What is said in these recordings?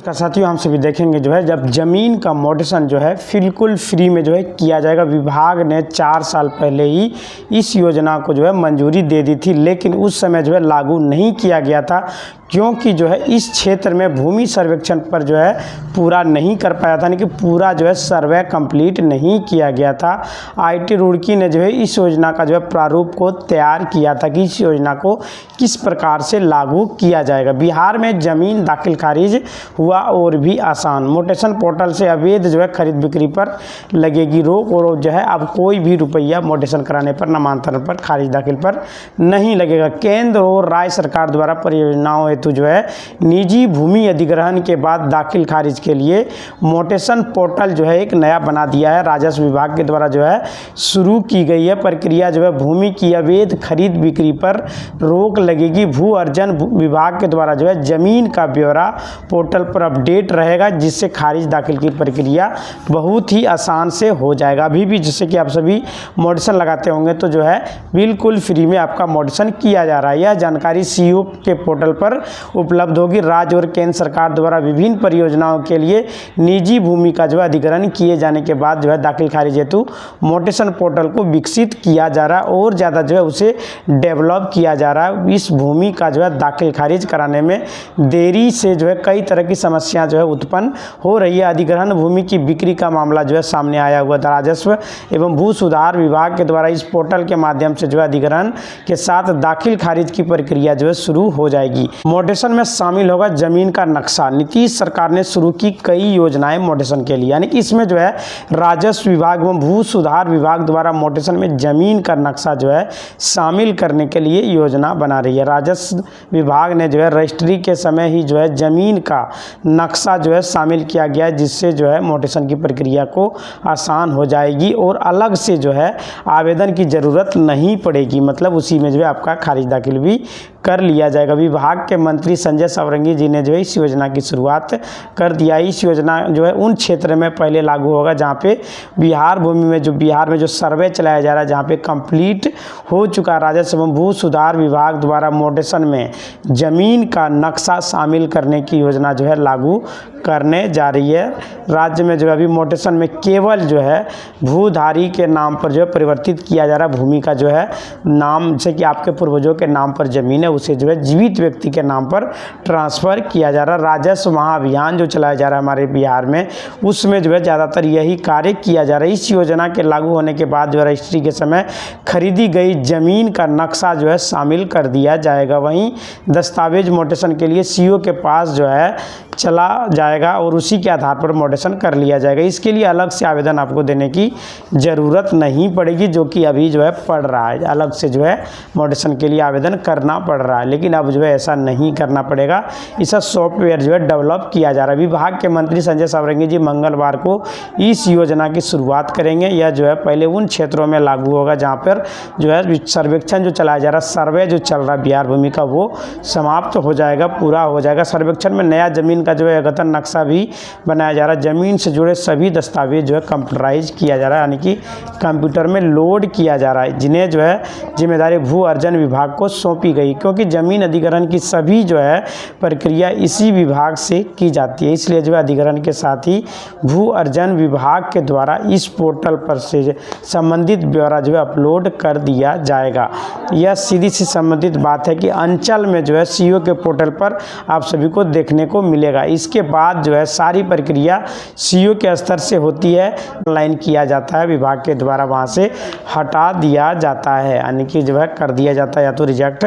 नमस्कार साथियों, हम सभी देखेंगे जो है जब ज़मीन का मोडेशन जो है बिल्कुल फ्री में जो है किया जाएगा। विभाग ने 4 साल पहले ही इस योजना को जो है मंजूरी दे दी थी, लेकिन उस समय जो है लागू नहीं किया गया था क्योंकि जो है इस क्षेत्र में भूमि सर्वेक्षण पर जो है पूरा नहीं कर पाया था, यानी कि पूरा जो है सर्वे कंप्लीट नहीं किया गया था। आईटी रुड़की ने जो है इस योजना का जो है प्रारूप को तैयार किया था कि इस योजना को किस प्रकार से लागू किया जाएगा। बिहार में ज़मीन दाखिल खारिज हुआ और भी आसान। मोटेशन पोर्टल से अवैध जो है खरीद बिक्री पर लगेगी रोक और जो है अब कोई भी रुपया मोटेशन कराने पर, नामांतरण पर, खारिज दाखिल पर नहीं लगेगा। केंद्र और राज्य सरकार द्वारा परियोजनाओं हेतु जो है निजी भूमि अधिग्रहण के बाद दाखिल खारिज के लिए मोटेशन पोर्टल जो है एक नया बना दिया है। राजस्व विभाग के द्वारा जो है शुरू की गई है प्रक्रिया जो है भूमि की अवैध खरीद बिक्री पर रोक लगेगी। भू अर्जन विभाग के द्वारा जो है जमीन का ब्यौरा पोर्टल पर अपडेट रहेगा, जिससे खारिज दाखिल की प्रक्रिया बहुत ही आसान से हो जाएगा। अभी भी जैसे कि आप सभी मोटेशन लगाते होंगे तो जो है बिल्कुल फ्री में आपका मोटेशन किया जा रहा है। यह जानकारी सीओ के पोर्टल पर उपलब्ध होगी। राज्य और केंद्र सरकार द्वारा विभिन्न परियोजनाओं के लिए निजी भूमि का जो है अधिग्रहण किए जाने के बाद जो है दाखिल खारिज हेतु मोटेशन पोर्टल को विकसित किया जा रहा है और ज़्यादा जो है उसे डेवलप किया जा रहा है। इस भूमि का जो है दाखिल खारिज कराने में देरी से जो है कई तरह की समस्याएं जो है उत्पन्न हो रही है। अधिग्रहण भूमि की बिक्री का मामला जो है सामने आया हुआ था। राजस्व एवं भू सुधार विभाग के द्वारा इस पोर्टल के माध्यम से जो है अधिग्रहण के साथ दाखिल खारिज की प्रक्रिया जो है शुरू हो जाएगी। मोटेशन में शामिल होगा जमीन का नक्शा। नीतीश सरकार ने शुरू की कई योजनाएं मोटेशन के लिए, यानी कि इसमें जो है राजस्व विभाग एवं भू सुधार विभाग द्वारा मोटेशन में जमीन का नक्शा जो है शामिल करने के लिए योजना बना रही है। राजस्व विभाग ने जो है रजिस्ट्री के समय ही जो है जमीन का नक्शा जो है शामिल किया गया है, जिससे जो है मोटेशन की प्रक्रिया को आसान हो जाएगी और अलग से जो है आवेदन की ज़रूरत नहीं पड़ेगी। मतलब उसी में जो है आपका खारिज दाखिल भी कर लिया जाएगा। विभाग के मंत्री संजय सावरंगी जी ने जो है इस योजना की शुरुआत कर दिया। इस योजना जो है उन क्षेत्र में पहले लागू होगा जहाँ पे बिहार में जो सर्वे चलाया जा रहा है, जहाँ पे कंप्लीट हो चुका है। राजस्व एवं भू सुधार विभाग द्वारा मोटेशन में जमीन का नक्शा शामिल करने की योजना जो है लागू करने जा रही है। राज्य में जो है अभी मोटेशन में केवल जो है भूधारी के नाम पर जो है परिवर्तित किया जा रहा है। भूमि का जो है नाम, जैसे कि आपके पूर्वजों के नाम पर जमीन है, उसे जो है जीवित व्यक्ति के नाम पर ट्रांसफ़र किया जा रहा है। राजस्व महाअभियान जो चलाया जा रहा है हमारे बिहार में, उसमें जो है ज़्यादातर यही कार्य किया जा रहा है। इस योजना के लागू होने के बाद जो है रजिस्ट्री के समय खरीदी गई जमीन का नक्शा जो है शामिल कर दिया जाएगा। वहीं दस्तावेज मोटेशन के लिए सीओ के पास जो है चला जाएगा और उसी के आधार पर मोटेशन कर लिया जाएगा। इसके लिए अलग से आवेदन आपको देने की ज़रूरत नहीं पड़ेगी, जो कि अभी जो है पड़ रहा है। अलग से जो है मोटेशन के लिए आवेदन करना पड़ रहा है, लेकिन अब जो है ऐसा नहीं करना पड़ेगा। इसका सॉफ्टवेयर जो है डेवलप किया जा रहा है। विभाग के मंत्री संजय सावरंगी जी मंगलवार को इस योजना की शुरुआत करेंगे। यह जो है पहले उन क्षेत्रों में लागू होगा जहाँ पर जो है सर्वेक्षण जो चलाया जा रहा है, सर्वे जो चल रहा है बिहार भूमि का, वो समाप्त हो जाएगा, पूरा हो जाएगा। सर्वेक्षण में नया जमीन का जो है अद्यतन नक्शा भी बनाया जा रहा है। ज़मीन से जुड़े सभी दस्तावेज जो है कंप्यूटराइज किया जा रहा है, यानी कि कंप्यूटर में लोड किया जा रहा है, जिन्हें जो है जिम्मेदारी भू अर्जन विभाग को सौंपी गई, क्योंकि ज़मीन अधिग्रहण की सभी जो है प्रक्रिया इसी विभाग से की जाती है। इसलिए जो है अधिग्रहण के साथ ही भू अर्जन विभाग के द्वारा इस पोर्टल पर से संबंधित ब्यौरा जो है अपलोड कर दिया जाएगा। यह सीधी सी संबंधित बात है कि अंचल में जो है सीओ के पोर्टल पर आप सभी को देखने को मिलेगा। इसके बाद जो है सारी प्रक्रिया सीओ के स्तर से होती है, ऑनलाइन किया जाता है, विभाग के द्वारा वहाँ से हटा दिया जाता है, यानी कि जो है कर दिया जाता है या तो रिजेक्ट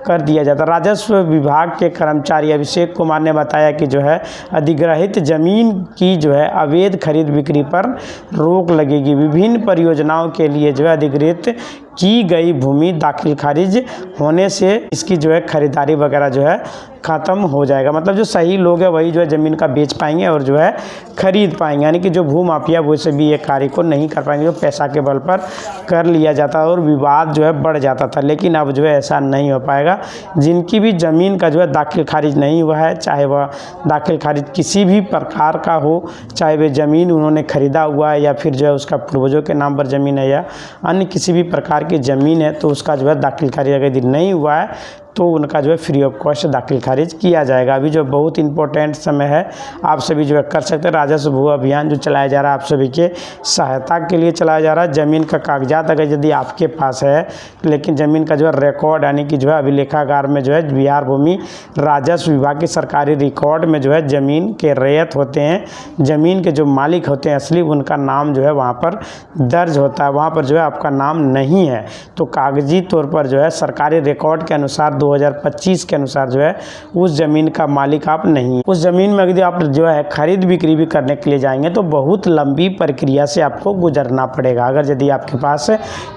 कर दिया जाता है। राजस्व विभाग के कर्मचारी अभिषेक कुमार ने बताया कि जो है अधिग्रहित जमीन की जो है अवैध खरीद बिक्री पर रोक लगेगी। विभिन्न परियोजनाओं के लिए जो है अधिग्रहित की गई भूमि दाखिल खारिज होने से इसकी जो है खरीदारी वगैरह जो है ख़त्म हो जाएगा। मतलब जो सही लोग हैं वही जो है ज़मीन का बेच पाएंगे और जो है खरीद पाएंगे, यानी कि जो भू माफिया वो से भी ये कार्य को नहीं कर पाएंगे, जो पैसा के बल पर कर लिया जाता है और विवाद जो है बढ़ जाता था। लेकिन अब जो है ऐसा नहीं हो पाएगा। जिनकी भी ज़मीन का जो है दाखिल खारिज नहीं हुआ है, चाहे वह दाखिल खारिज किसी भी प्रकार का हो, चाहे वह ज़मीन उन्होंने ख़रीदा हुआ है या फिर जो है उसका पूर्वजों के नाम पर ज़मीन है या अन्य किसी भी प्रकार की ज़मीन है, तो उसका जो है दाखिल खारिज अगर नहीं हुआ है तो उनका जो है फ्री ऑफ कॉस्ट दाखिल खारिज किया जाएगा। अभी जो बहुत इंपॉर्टेंट समय है, आप सभी जो है कर सकते हैं। राजस्व भू अभियान जो चलाया जा रहा है आप सभी के सहायता के लिए चलाया जा रहा है। ज़मीन का कागजात अगर यदि आपके पास है, लेकिन ज़मीन का जो है रिकॉर्ड यानी कि जो है अभिलेखागार में जो है बिहार भूमि राजस्व विभाग के सरकारी रिकॉर्ड में जो है ज़मीन के रैयत होते हैं, ज़मीन के जो मालिक होते हैं असली, उनका नाम जो है वहाँ पर दर्ज होता है, वहाँ पर जो है आपका नाम नहीं है, तो कागजी तौर पर जो है सरकारी रिकॉर्ड के अनुसार 2025 के अनुसार जो है उस ज़मीन का मालिक आप नहीं। उस ज़मीन में यदि आप जो है खरीद बिक्री भी करने के लिए जाएंगे तो बहुत लंबी प्रक्रिया से आपको गुजरना पड़ेगा, अगर यदि आपके पास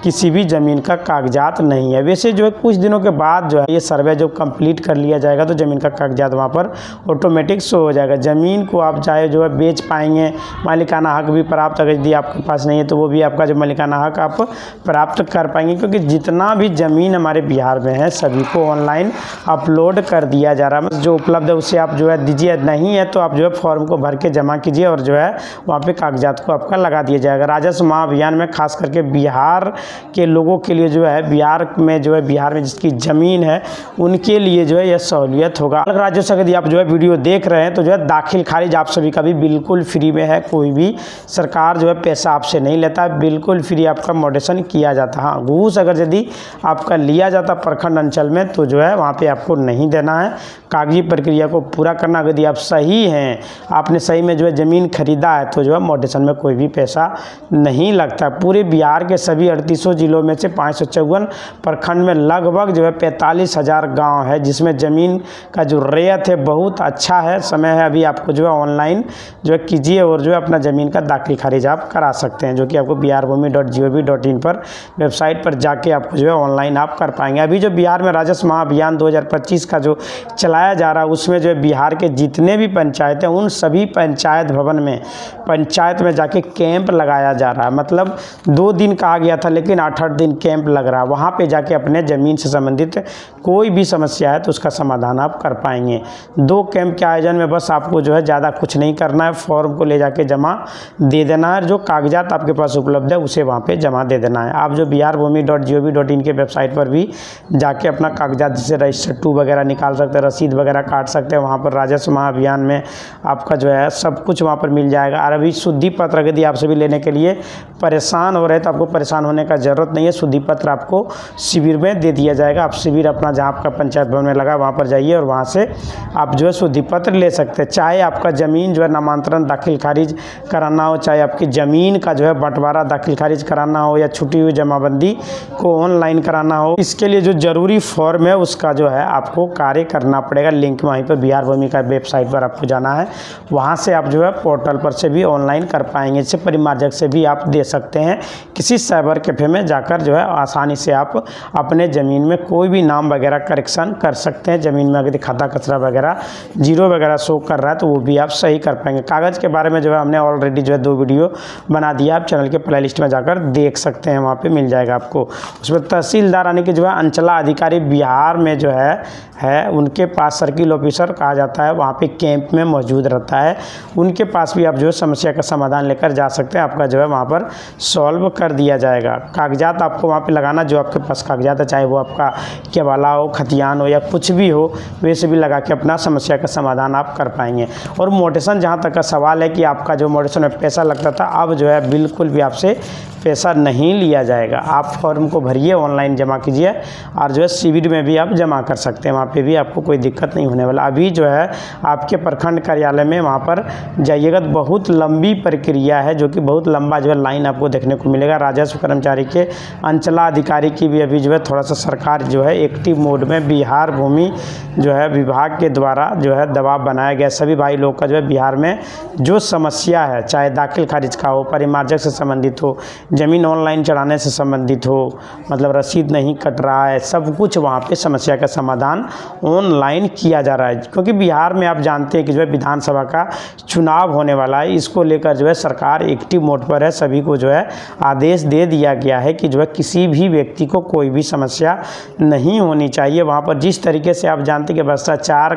किसी भी ज़मीन का कागजात नहीं है। वैसे जो है कुछ दिनों के बाद जो है ये सर्वे जो कंप्लीट कर लिया जाएगा तो ज़मीन का कागजात वहाँ पर ऑटोमेटिक शो हो जाएगा। ज़मीन को आप चाहे जो है बेच पाएंगे, मालिकाना हक भी प्राप्त, अगर यदि आपके पास नहीं है तो वो भी आपका जो मालिकाना हक आप प्राप्त कर पाएंगे, क्योंकि जितना भी ज़मीन हमारे बिहार में है सभी को ऑनलाइन अपलोड कर दिया जा रहा है। जो उपलब्ध है उसे आप जो है दीजिए, नहीं है तो आप जो है फॉर्म को भर के जमा कीजिए और जो है वहाँ पे कागजात को आपका लगा दिया जाएगा। राजस्व महाअभियान में खास करके बिहार के लोगों के लिए जो है बिहार में जिसकी ज़मीन है उनके लिए जो है यह सहूलियत होगा। अलग राज्यों से यदि आप जो है वीडियो देख रहे हैं तो जो है दाखिल खारिज आप सभी का भी बिल्कुल फ्री में है, कोई भी सरकार जो है पैसा आपसे नहीं लेता है, बिल्कुल फ्री आपका मॉडिशन किया जाता है। हाँ, घूस अगर यदि आपका लिया जाता प्रखंड अंचल में तो जो है वहाँ पे आपको नहीं देना है, कागजी प्रक्रिया को पूरा करना। यदि आप सही हैं, आपने सही में जो है ज़मीन खरीदा है तो जो है मॉडिशन में कोई भी पैसा नहीं लगता। पूरे बिहार के सभी 3800 जिलों में से 554 प्रखंड में लगभग जो है 45,000 गाँव है, जिसमें ज़मीन का जो रैयत है बहुत अच्छा है। समय है अभी आपको जो है ऑनलाइन जो है कीजिए और जो है अपना ज़मीन का दाखिल खारिज आप करा सकते हैं, जो कि आपको biharbhumi.gov.in पर वेबसाइट पर जाके आपको जो है ऑनलाइन आप कर पाएंगे। अभी जो बिहार में राजस्व महाअभियान 2025 का जो चलाया जा रहा है उसमें जो है बिहार के जितने भी पंचायत हैं उन सभी पंचायत भवन में पंचायत में जाके कैंप लगाया जा रहा है। मतलब 2 दिन कहा गया था लेकिन 8-8 दिन कैंप लग रहा है। वहाँ पे जाके अपने ज़मीन से संबंधित कोई भी समस्या है तो उसका समाधान आप कर पाएंगे। 2 कैंप के आयोजन में बस आपको जो है ज़्यादा कुछ नहीं करना है, फॉर्म को ले जाके जमा दे देना है, जो कागजात आपके पास उपलब्ध है उसे वहाँ पे जमा दे देना है। आप जो biharbhumi.gov.in के वेबसाइट पर भी जाके अपना कागजात जैसे रजिस्टर 2 वगैरह निकाल सकते हैं, रसीद वगैरह काट सकते हैं। वहाँ पर राजस्व महाअभियान में आपका जो है सब कुछ वहाँ पर मिल जाएगा। और अभी शुद्धि पत्र यदि आप सभी लेने के लिए परेशान हो रहे तो आपको परेशान होने का ज़रूरत नहीं है, शुद्धि पत्र आपको शिविर में दे दिया जाएगा। आप शिविर अपना जहाँ आपका पंचायत भवन में लगा वहाँ पर जाइए और वहाँ से आप जो है शुद्धि पत्र ले सकते हैं। चाहे आपका ज़मीन जो है नामांतरण दाखिल खारिज कराना हो, चाहे आपकी ज़मीन का जो है बंटवारा दाखिल खारिज कराना हो, या छुटी हुई जमाबंदी को ऑनलाइन कराना हो, इसके लिए जो ज़रूरी फॉर्म है उसका जो है आपको कार्य करना पड़ेगा। लिंक वहीं पर बिहार भूमि का वेबसाइट पर आपको जाना है, वहाँ से आप जो है पोर्टल पर से भी ऑनलाइन कर पाएंगे। इससे परिमार्जक से भी आप दे सकते हैं, किसी साइबर कैफे में जाकर जो है आसानी से आप अपने ज़मीन में कोई भी नाम वगैरह करेक्शन कर सकते हैं। ज़मीन में अगर खाता कचरा वगैरह जीरो वगैरह शो कर रहा है तो वो भी आप सही कर पाएंगे। कागज़ के बारे में जो है हमने ऑलरेडी जो है 2 वीडियो बना दिया, आप चैनल के प्ले लिस्ट में जाकर देख सकते हैं, वहाँ पे मिल जाएगा आपको। उसमें तहसीलदार यानी कि जो है अंचला अधिकारी बिहार में जो है उनके पास सर्किल ऑफिसर कहा जाता है, वहाँ पे कैंप में मौजूद रहता है, उनके पास भी आप जो है समस्या का समाधान लेकर जा सकते हैं। आपका जो है वहाँ पर सॉल्व कर दिया जाएगा। कागजात आपको वहाँ पे लगाना, जो आपके पास कागजात है, चाहे वो आपका केवाला हो, खतियान हो या कुछ भी हो, वैसे भी लगा के अपना समस्या का समाधान आप कर पाएंगे। और मोटेशन जहाँ तक का सवाल है कि आपका जो मोटेशन में पैसा लगता था, अब जो है बिल्कुल भी आपसे पैसा नहीं लिया जाएगा। आप फॉर्म को भरिए, ऑनलाइन जमा कीजिए और जो है शिविर में भी आप जमा कर सकते हैं, वहाँ पे भी आपको कोई दिक्कत नहीं होने वाला। अभी जो है आपके प्रखंड कार्यालय में वहाँ पर जाइएगा तो बहुत लंबी प्रक्रिया है, जो कि बहुत लंबा जो है लाइन आपको देखने को मिलेगा। राजस्व कर्मचारी के अंचला अधिकारी की भी अभी जो है थोड़ा सा सरकार जो है एक्टिव मोड में बिहार भूमि जो है विभाग के द्वारा जो है दबाव बनाया गया। सभी भाई लोग का जो है बिहार में जो समस्या है, चाहे दाखिल खारिज का हो, परिमार्जक से संबंधित हो, ज़मीन ऑनलाइन चढ़ाने से संबंधित हो, मतलब रसीद नहीं कट रहा है, सब कुछ वहाँ पे समस्या का समाधान ऑनलाइन किया जा रहा है। क्योंकि बिहार में आप जानते हैं कि जो है विधानसभा का चुनाव होने वाला है, इसको लेकर जो है सरकार एक्टिव मोड पर है। सभी को जो है आदेश दे दिया गया है कि जो है किसी भी व्यक्ति को कोई भी समस्या नहीं होनी चाहिए। वहाँ पर जिस तरीके से आप जानते हैं कि भ्रष्टाचार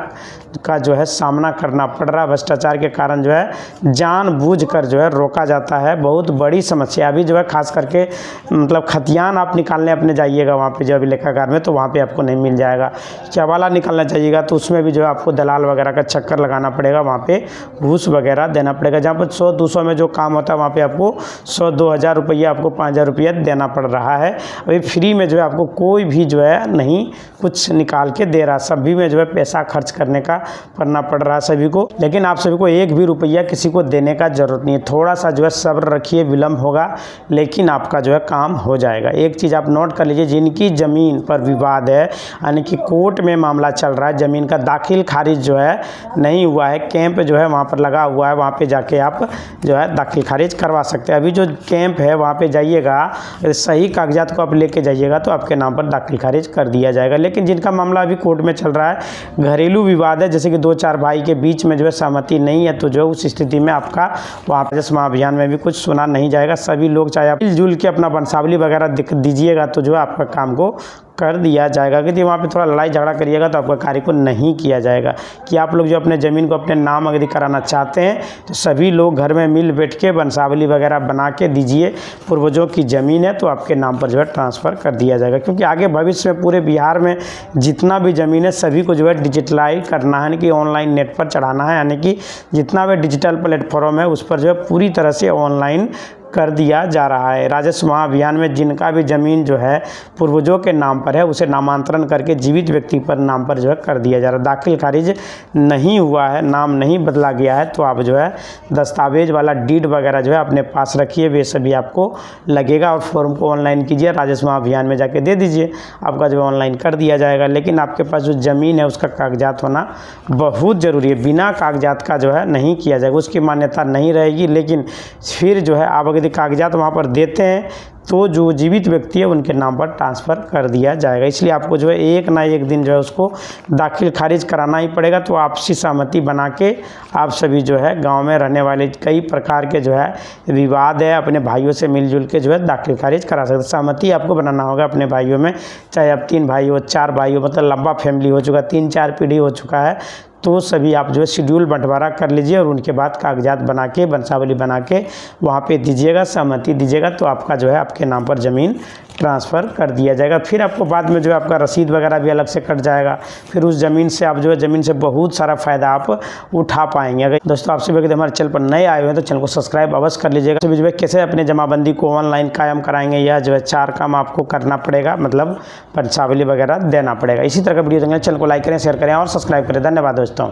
का जो है सामना करना पड़ रहा है। भ्रष्टाचार के कारण जो है जानबूझकर जो है रोका जाता है। बहुत बड़ी समस्या अभी जो है खास करके मतलब खतियान आप निकालने अपने जाइएगा वहाँ पे जो अभी लेखाकार में, तो वहाँ पे आपको नहीं मिल जाएगा। चवाला निकालना चाहिएगा तो उसमें भी जो है आपको दलाल वगैरह का चक्कर लगाना पड़ेगा, वहाँ पे घूस वगैरह देना पड़ेगा। जहाँ पर 100-200 में जो काम होता है वहाँ पे आपको 100-2,000 रुपया, आपको 5,000 रुपया देना पड़ रहा है। अभी फ्री में जो है आपको कोई भी जो है नहीं कुछ निकाल के दे रहा, सभी में जो है पैसा खर्च करने का पड़ना पड़ रहा है सभी को। लेकिन आप सभी को एक भी रुपया किसी को देने का ज़रूरत नहीं है। थोड़ा सा जो है सब्र रखिए, विलम्ब होगा लेकिन आपका जो है काम हो जाएगा। एक चीज़ आप नोट कर लीजिए, जिनकी ज़मीन पर विवाद है यानी कि कोर्ट में मामला चल रहा है, ज़मीन का दाखिल खारिज जो है नहीं हुआ है, कैंप जो है वहाँ पर लगा हुआ है, वहाँ पे जाके आप जो है दाखिल खारिज करवा सकते हैं। अभी जो कैंप है वहाँ पे जाइएगा, सही कागजात को आप लेके जाइएगा तो आपके नाम पर दाखिल खारिज कर दिया जाएगा। लेकिन जिनका मामला अभी कोर्ट में चल रहा है, घरेलू विवाद है, जैसे कि 2-4 भाई के बीच में जो है सहमति नहीं है, तो जो उस स्थिति में आपका वहाँ पर राजस्व अभियान में भी कुछ सुना नहीं जाएगा। सभी लोग चाहे आप मिलजुल के अपना वंशावली वगैरह दीजिएगा तो जो है आपका काम को कर दिया जाएगा। क्योंकि वहाँ पे थोड़ा लड़ाई झगड़ा करिएगा तो आपका कार्य को नहीं किया जाएगा। कि आप लोग जो अपने ज़मीन को अपने नाम अगर कराना चाहते हैं तो सभी लोग घर में मिल बैठ के वंशावली वगैरह बना के दीजिए। पूर्वजों की ज़मीन है तो आपके नाम पर जो है ट्रांसफ़र कर दिया जाएगा। क्योंकि आगे भविष्य में पूरे बिहार में जितना भी ज़मीन है सभी को जो है डिजिटलाइज करना है, यानी कि ऑनलाइन नेट पर चढ़ाना है, यानी कि जितना भी डिजिटल प्लेटफॉर्म है उस पर जो है पूरी तरह से ऑनलाइन कर दिया जा रहा है। राजस्व महाअभियान में जिनका भी ज़मीन जो है पूर्वजों के नाम पर है उसे नामांतरण करके जीवित व्यक्ति पर नाम पर जो है कर दिया जा रहा है। दाखिल खारिज नहीं हुआ है, नाम नहीं बदला गया है तो आप जो है दस्तावेज वाला डीड वगैरह जो है अपने पास रखिए, वे सभी आपको लगेगा। और फॉर्म को ऑनलाइन कीजिए, राजस्व महाअभियान में जाके दे दीजिए, आपका जो है ऑनलाइन कर दिया जाएगा। लेकिन आपके पास जो ज़मीन है उसका कागजात होना बहुत ज़रूरी है। बिना कागजात का जो है नहीं किया जाएगा, उसकी मान्यता नहीं रहेगी। लेकिन फिर जो है आप यदि कागजात वहाँ पर देते हैं तो जो जीवित व्यक्ति है उनके नाम पर ट्रांसफ़र कर दिया जाएगा। इसलिए आपको जो है एक ना एक दिन जो है उसको दाखिल खारिज कराना ही पड़ेगा। तो आपसी सहमति बना के आप सभी जो है गांव में रहने वाले कई प्रकार के जो है विवाद है अपने भाइयों से मिलजुल के जो है दाखिल खारिज करा सकते हैं। सहमति आपको बनाना होगा अपने भाइयों में, चाहे आप 3 भाई हो, 4 भाई हो, मतलब लंबा फैमिली हो चुका, 3-4 पीढ़ी हो चुका है, तो सभी आप जो है शेड्यूल बंटवारा कर लीजिए और उनके बाद कागजात बना के वंशावली बना के वहाँ पे दीजिएगा, सहमति दीजिएगा तो आपका जो है आपके नाम पर ज़मीन ट्रांसफ़र कर दिया जाएगा। फिर आपको बाद में जो है आपका रसीद वगैरह भी अलग से कट जाएगा। फिर उस ज़मीन से आप जो है ज़मीन से बहुत सारा फ़ायदा आप उठा पाएंगे। अगर दोस्तों आपसे भी हमारे चैनल पर नए आए हुए हैं तो चैनल को सब्सक्राइब अवश्य कर लीजिएगा। तो जो है कैसे अपने जमाबंदी को ऑनलाइन कायम कराएंगे, यह जो है 4 काम आपको करना पड़ेगा, मतलब वंशावली वगैरह देना पड़ेगा। इसी तरह का वीडियो देखने चैनल को लाइक करें, शेयर करें और सब्सक्राइब करें। धन्यवाद दोस्तों।